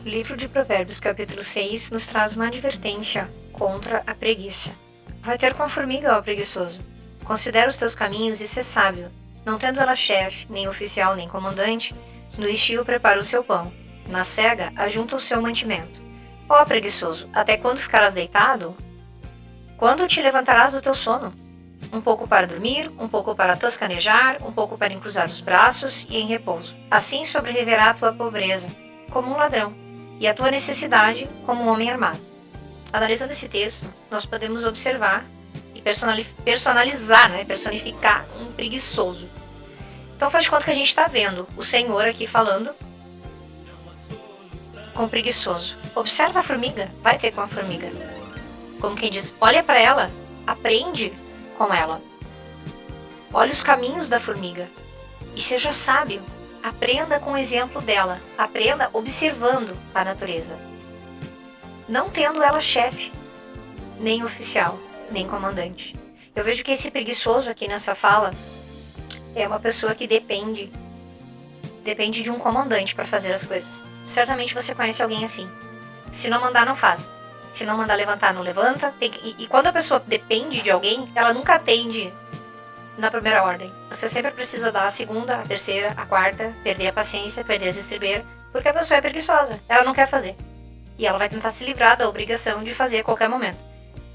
O livro de Provérbios, capítulo 6, nos traz uma advertência contra a preguiça. Vai ter com a formiga, ó preguiçoso. Considera os teus caminhos e sê sábio. Não tendo ela chefe, nem oficial, nem comandante, no estio prepara o seu pão. Na cega, ajunta o seu mantimento. Ó preguiçoso, até quando ficarás deitado? Quando te levantarás do teu sono? Um pouco para dormir, um pouco para toscanejar, um pouco para encruzar os braços e em repouso. Assim sobreviverá a tua pobreza, como um ladrão, e a tua necessidade como um homem armado. Analisando esse texto, nós podemos observar e personificar um preguiçoso. Então faz de conta que a gente está vendo o Senhor aqui falando com o preguiçoso. Observa a formiga, vai ter com a formiga. Como quem diz, olha para ela, aprende com ela. Olha os caminhos da formiga e seja sábio. Aprenda com o exemplo dela, aprenda observando a natureza. Não tendo ela chefe, nem oficial, nem comandante. Eu vejo que esse preguiçoso aqui nessa fala é uma pessoa que depende de um comandante para fazer as coisas. Certamente você conhece alguém assim. Se não mandar, não faz. Se não mandar levantar, não levanta. E quando a pessoa depende de alguém, ela nunca atende na primeira ordem. Você sempre precisa dar a segunda, a terceira, a quarta, perder a paciência, perder as estribeiras, porque a pessoa é preguiçosa, ela não quer fazer. E ela vai tentar se livrar da obrigação de fazer a qualquer momento.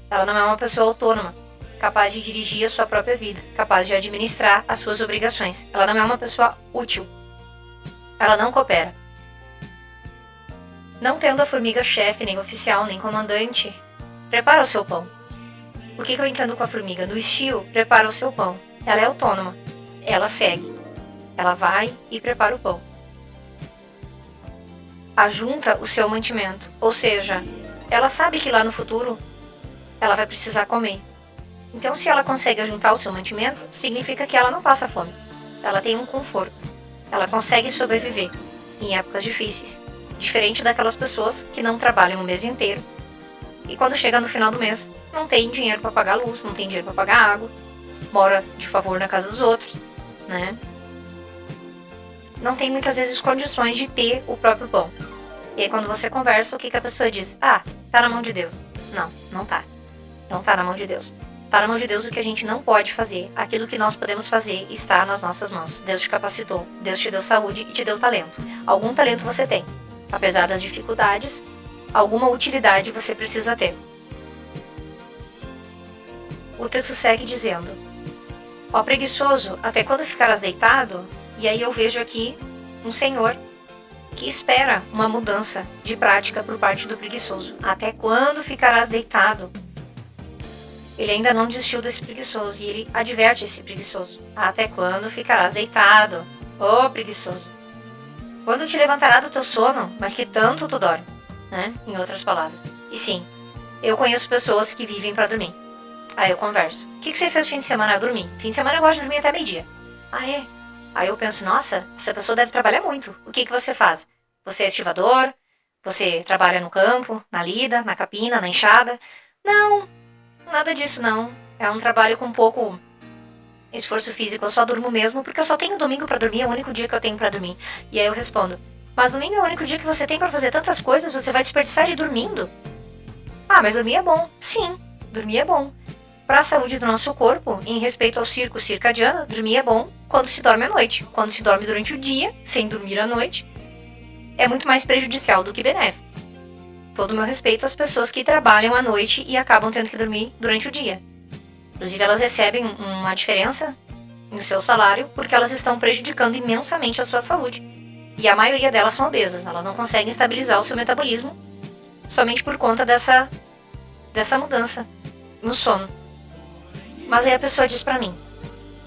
Ela não é uma pessoa autônoma, capaz de dirigir a sua própria vida, capaz de administrar as suas obrigações. Ela não é uma pessoa útil. Ela não coopera. Não tendo a formiga chefe, nem oficial, nem comandante, prepara o seu pão. O que eu entendo com a formiga? No estio, prepara o seu pão. Ela é autônoma. Ela segue. Ela vai e prepara o pão. Ajunta o seu mantimento. Ou seja, ela sabe que lá no futuro ela vai precisar comer. Então, se ela consegue ajuntar o seu mantimento, significa que ela não passa fome. Ela tem um conforto. Ela consegue sobreviver em épocas difíceis. Diferente daquelas pessoas que não trabalham o mês inteiro. E quando chega no final do mês, não tem dinheiro para pagar a luz, não tem dinheiro para pagar a água. Mora de favor na casa dos outros, né? Não tem muitas vezes condições de ter o próprio pão. E aí quando você conversa, o que a pessoa diz? Ah, tá na mão de Deus. Não, não tá. Não tá na mão de Deus. Tá na mão de Deus o que a gente não pode fazer. Aquilo que nós podemos fazer está nas nossas mãos. Deus te capacitou, Deus te deu saúde e te deu talento. Algum talento você tem. Apesar das dificuldades, alguma utilidade você precisa ter. O texto segue dizendo: ó preguiçoso, até quando ficarás deitado? E aí eu vejo aqui um senhor que espera uma mudança de prática por parte do preguiçoso. Até quando ficarás deitado? Ele ainda não desistiu desse preguiçoso e ele adverte esse preguiçoso. Até quando ficarás deitado? Ô preguiçoso! Quando te levantará do teu sono, mas que tanto tu dorme, né? Em outras palavras. E sim, eu conheço pessoas que vivem para dormir. Aí eu converso. O que você fez no fim de semana? Eu dormi. Fim de semana eu gosto de dormir até meio-dia. Ah, é? Aí eu penso, nossa, essa pessoa deve trabalhar muito. O que você faz? Você é estivador? Você trabalha no campo, na lida, na capina, na enxada? Não, nada disso não. É um trabalho com pouco esforço físico. Eu só durmo mesmo porque eu só tenho domingo pra dormir. É o único dia que eu tenho pra dormir. E aí eu respondo, mas domingo é o único dia que você tem pra fazer tantas coisas. Você vai desperdiçar ele dormindo? Ah, mas dormir é bom. Sim, dormir é bom. Para a saúde do nosso corpo, em respeito ao ciclo circadiano, dormir é bom quando se dorme à noite. Quando se dorme durante o dia, sem dormir à noite, é muito mais prejudicial do que benéfico. Todo o meu respeito às pessoas que trabalham à noite e acabam tendo que dormir durante o dia. Inclusive, elas recebem uma diferença no seu salário porque elas estão prejudicando imensamente a sua saúde. E a maioria delas são obesas. Elas não conseguem estabilizar o seu metabolismo somente por conta dessa mudança no sono. Mas aí a pessoa diz pra mim,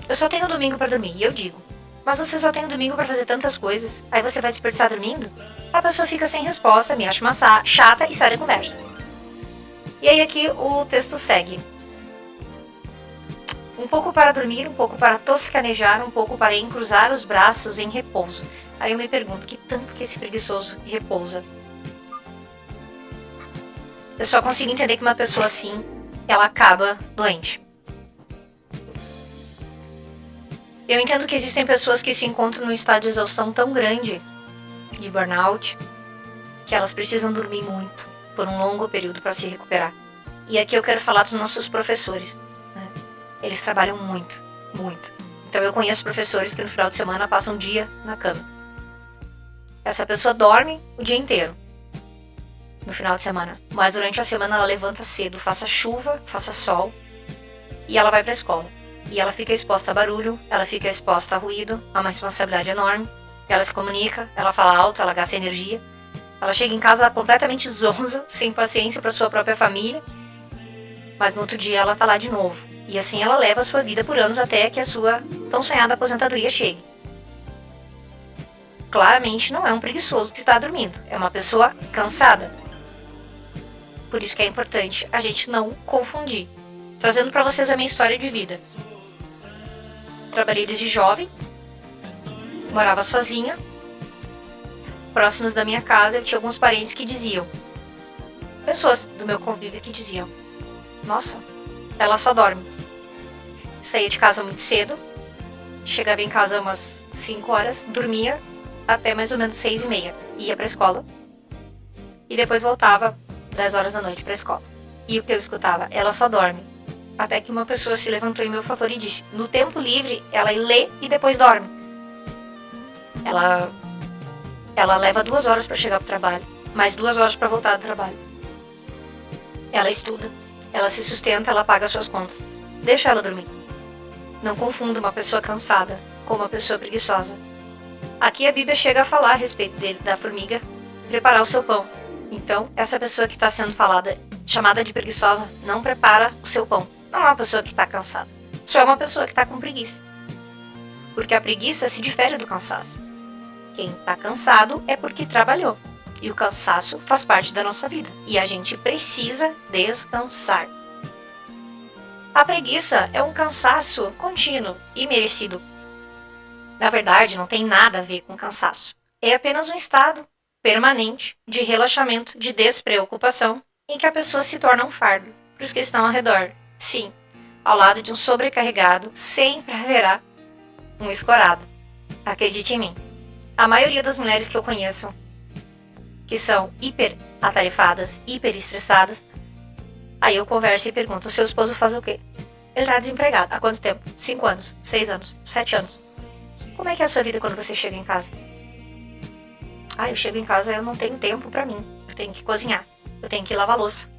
eu só tenho domingo pra dormir. E eu digo, mas você só tem o domingo pra fazer tantas coisas, aí você vai desperdiçar dormindo? A pessoa fica sem resposta, me acha uma chata e sai da conversa. E aí aqui o texto segue. Um pouco para dormir, um pouco para toscanejar, um pouco para encruzar os braços em repouso. Aí eu me pergunto, que tanto que esse preguiçoso repousa? Eu só consigo entender que uma pessoa assim, ela acaba doente. Eu entendo que existem pessoas que se encontram num estado de exaustão tão grande, de burnout, que elas precisam dormir muito, por um longo período para se recuperar. E aqui eu quero falar dos nossos professores, né? Eles trabalham muito, muito. Então eu conheço professores que no final de semana passam um dia na cama. Essa pessoa dorme o dia inteiro, no final de semana. Mas durante a semana ela levanta cedo, faça chuva, faça sol, e ela vai para a escola. E ela fica exposta a barulho, ela fica exposta a ruído, a uma responsabilidade enorme. Ela se comunica, ela fala alto, ela gasta energia. Ela chega em casa completamente zonza, sem paciência para sua própria família. Mas no outro dia ela tá lá de novo. E assim ela leva a sua vida por anos até que a sua tão sonhada aposentadoria chegue. Claramente não é um preguiçoso que está dormindo. É uma pessoa cansada. Por isso que é importante a gente não confundir. Trazendo para vocês a minha história de vida. Trabalhei desde jovem. Morava sozinha. Próximos da minha casa eu tinha alguns parentes que diziam. Pessoas do meu convívio que diziam. Nossa, ela só dorme. Saía de casa muito cedo. Chegava em casa umas 5 horas. Dormia até mais ou menos 6:30. Ia pra escola. E depois voltava 10 horas da noite pra escola. E o que eu escutava? Ela só dorme. Até que uma pessoa se levantou em meu favor e disse: no tempo livre, ela lê e depois dorme. Ela leva 2 horas para chegar pro trabalho, mais 2 horas para voltar do trabalho. Ela estuda, ela se sustenta, ela paga suas contas. Deixa ela dormir. Não confunda uma pessoa cansada com uma pessoa preguiçosa. Aqui a Bíblia chega a falar a respeito da formiga preparar o seu pão. Então, essa pessoa que está sendo chamada de preguiçosa, não prepara o seu pão. Não é uma pessoa que está cansada. Só é uma pessoa que está com preguiça. Porque a preguiça se difere do cansaço. Quem está cansado é porque trabalhou. E o cansaço faz parte da nossa vida. E a gente precisa descansar. A preguiça é um cansaço contínuo e merecido. Na verdade, não tem nada a ver com cansaço. É apenas um estado permanente de relaxamento, de despreocupação, em que a pessoa se torna um fardo para os que estão ao redor. Sim, ao lado de um sobrecarregado, sempre haverá um escorado. Acredite em mim. A maioria das mulheres que eu conheço, que são hiper atarefadas, hiper estressadas, aí eu converso e pergunto: o seu esposo faz o quê? Ele está desempregado. Há quanto tempo? 5 anos, 6 anos, 7 anos. Como é que é a sua vida quando você chega em casa? Eu chego em casa e eu não tenho tempo para mim. Eu tenho que cozinhar, eu tenho que lavar louça,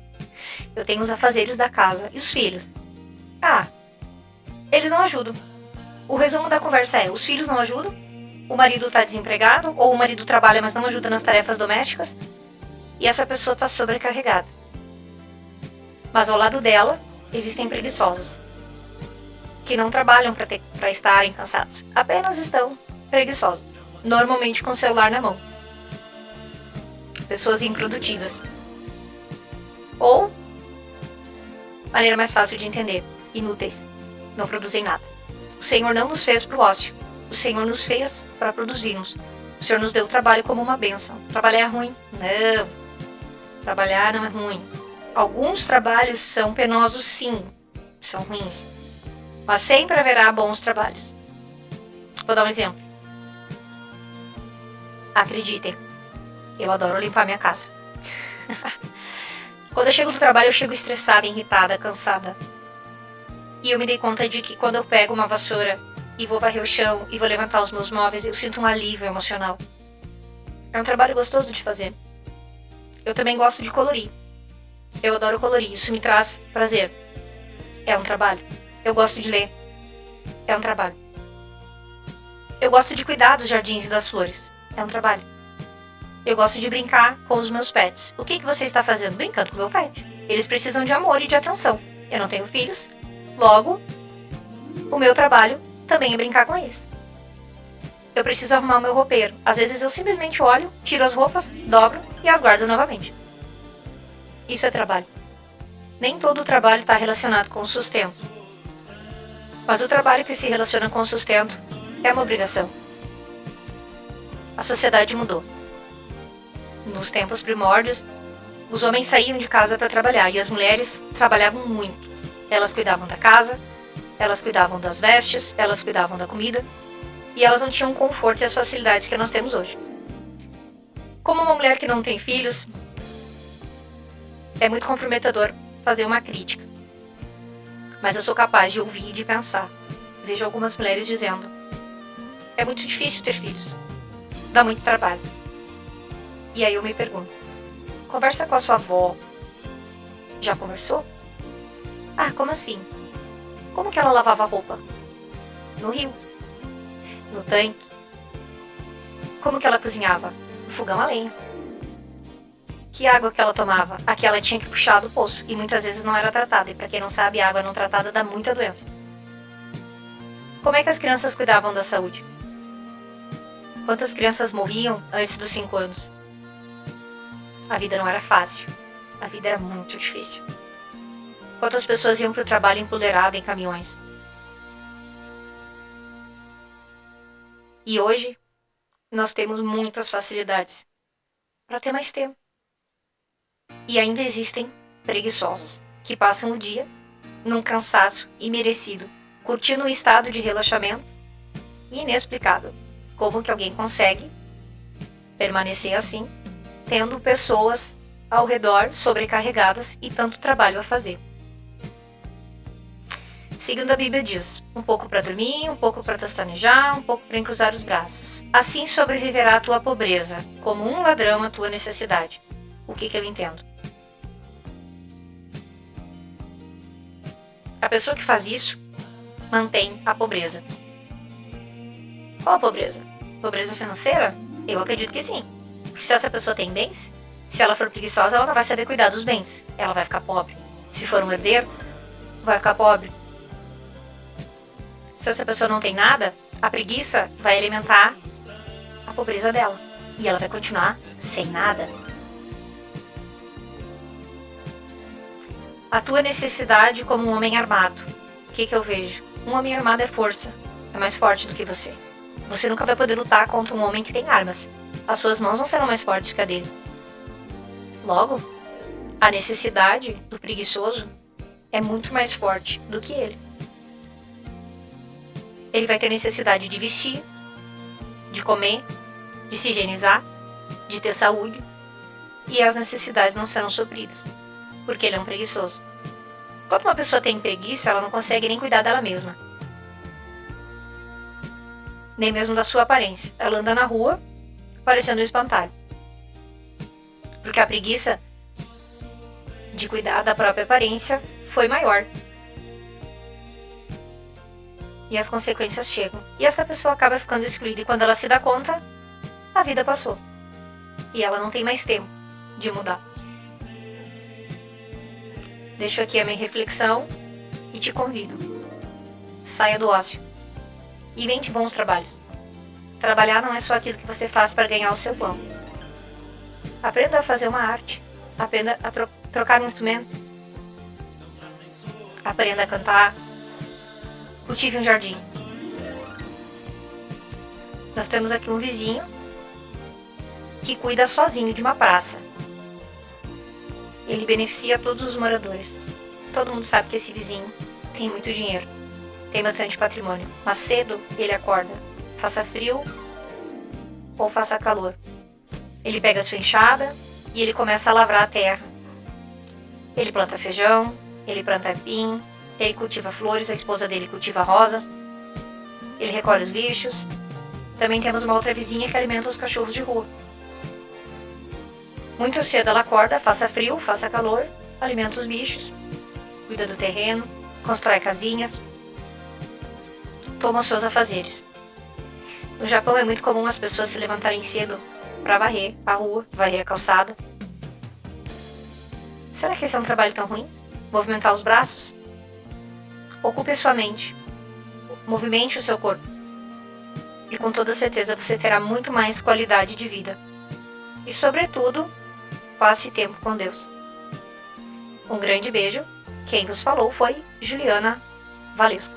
eu tenho os afazeres da casa. E os filhos? Eles não ajudam. O resumo da conversa é: os filhos não ajudam, o marido está desempregado, ou o marido trabalha, mas não ajuda nas tarefas domésticas, e essa pessoa está sobrecarregada. Mas ao lado dela, existem preguiçosos, que não trabalham para estarem cansados, apenas estão preguiçosos, normalmente com o celular na mão. Pessoas improdutivas. Ou, maneira mais fácil de entender, inúteis, não produzem nada. O Senhor não nos fez para o ócio. O Senhor nos fez para produzirmos. O Senhor nos deu o trabalho como uma bênção. Trabalhar é ruim? Não. Trabalhar não é ruim. Alguns trabalhos são penosos, sim. São ruins. Mas sempre haverá bons trabalhos. Vou dar um exemplo. Acreditem, eu adoro limpar minha casa. Quando eu chego do trabalho, eu chego estressada, irritada, cansada. E eu me dei conta de que quando eu pego uma vassoura e vou varrer o chão e vou levantar os meus móveis, eu sinto um alívio emocional. É um trabalho gostoso de fazer. Eu também gosto de colorir. Eu adoro colorir, isso me traz prazer. É um trabalho. Eu gosto de ler. É um trabalho. Eu gosto de cuidar dos jardins e das flores. É um trabalho. Eu gosto de brincar com os meus pets. O que você está fazendo? Brincando com o meu pet. Eles precisam de amor e de atenção. Eu não tenho filhos. Logo, o meu trabalho também é brincar com eles. Eu preciso arrumar o meu roupeiro. Às vezes eu simplesmente olho, tiro as roupas, dobro e as guardo novamente. Isso é trabalho. Nem todo o trabalho está relacionado com o sustento. Mas o trabalho que se relaciona com o sustento é uma obrigação. A sociedade mudou. Nos tempos primórdios, os homens saíam de casa para trabalhar e as mulheres trabalhavam muito. Elas cuidavam da casa, elas cuidavam das vestes, elas cuidavam da comida e elas não tinham o conforto e as facilidades que nós temos hoje. Como uma mulher que não tem filhos, é muito comprometedor fazer uma crítica. Mas eu sou capaz de ouvir e de pensar. Vejo algumas mulheres dizendo: é muito difícil ter filhos. Dá muito trabalho. E aí eu me pergunto: conversa com a sua avó. Já conversou? Ah, como assim? Como que ela lavava roupa? No rio? No tanque? Como que ela cozinhava? No fogão a lenha. Que água que ela tomava? A que ela tinha que puxar do poço. E muitas vezes não era tratada. E para quem não sabe, a água não tratada dá muita doença. Como é que as crianças cuidavam da saúde? Quantas crianças morriam antes dos 5 anos? A vida não era fácil. A vida era muito difícil. Quantas pessoas iam para o trabalho empoleiradas em caminhões? E hoje, nós temos muitas facilidades para ter mais tempo. E ainda existem preguiçosos que passam o dia num cansaço imerecido, curtindo um estado de relaxamento inexplicável. Como que alguém consegue permanecer assim, tendo pessoas ao redor sobrecarregadas e tanto trabalho a fazer? Segundo a Bíblia diz, um pouco para dormir, um pouco para tostanejar, um pouco para encruzar os braços. Assim sobreviverá a tua pobreza, como um ladrão a tua necessidade. O que eu entendo? A pessoa que faz isso mantém a pobreza. Qual a pobreza? Pobreza financeira? Eu acredito que sim. Porque se essa pessoa tem bens, se ela for preguiçosa, ela não vai saber cuidar dos bens. Ela vai ficar pobre. Se for um herdeiro, vai ficar pobre. Se essa pessoa não tem nada, a preguiça vai alimentar a pobreza dela. E ela vai continuar sem nada. A tua necessidade como um homem armado. O que eu vejo? Um homem armado é força. É mais forte do que você. Você nunca vai poder lutar contra um homem que tem armas. As suas mãos não serão mais fortes que a dele. Logo, a necessidade do preguiçoso é muito mais forte do que ele. Ele vai ter necessidade de vestir, de comer, de se higienizar, de ter saúde. E as necessidades não serão supridas, porque ele é um preguiçoso. Quando uma pessoa tem preguiça, ela não consegue nem cuidar dela mesma. Nem mesmo da sua aparência. Ela anda na rua, parecendo um espantalho. Porque a preguiça de cuidar da própria aparência foi maior. E as consequências chegam. E essa pessoa acaba ficando excluída. E quando ela se dá conta, a vida passou. E ela não tem mais tempo de mudar. Deixo aqui a minha reflexão e te convido. Saia do ócio. E invente bons trabalhos. Trabalhar não é só aquilo que você faz para ganhar o seu pão. Aprenda a fazer uma arte. Aprenda a trocar um instrumento. Aprenda a cantar. Cultive um jardim. Nós temos aqui um vizinho que cuida sozinho de uma praça. Ele beneficia todos os moradores. Todo mundo sabe que esse vizinho tem muito dinheiro, tem bastante patrimônio, mas cedo ele acorda, faça frio ou faça calor. Ele pega a sua enxada e ele começa a lavrar a terra. Ele planta feijão, ele planta aipim, ele cultiva flores, a esposa dele cultiva rosas, ele recolhe os lixos. Também temos uma outra vizinha que alimenta os cachorros de rua. Muito cedo ela acorda, faça frio, faça calor, alimenta os bichos, cuida do terreno, constrói casinhas, toma os seus afazeres. No Japão é muito comum as pessoas se levantarem cedo para varrer a rua, varrer a calçada. Será que esse é um trabalho tão ruim? Movimentar os braços? Ocupe a sua mente, movimente o seu corpo. E com toda certeza você terá muito mais qualidade de vida. E sobretudo, passe tempo com Deus. Um grande beijo. Quem vos falou foi Juliana Valesco.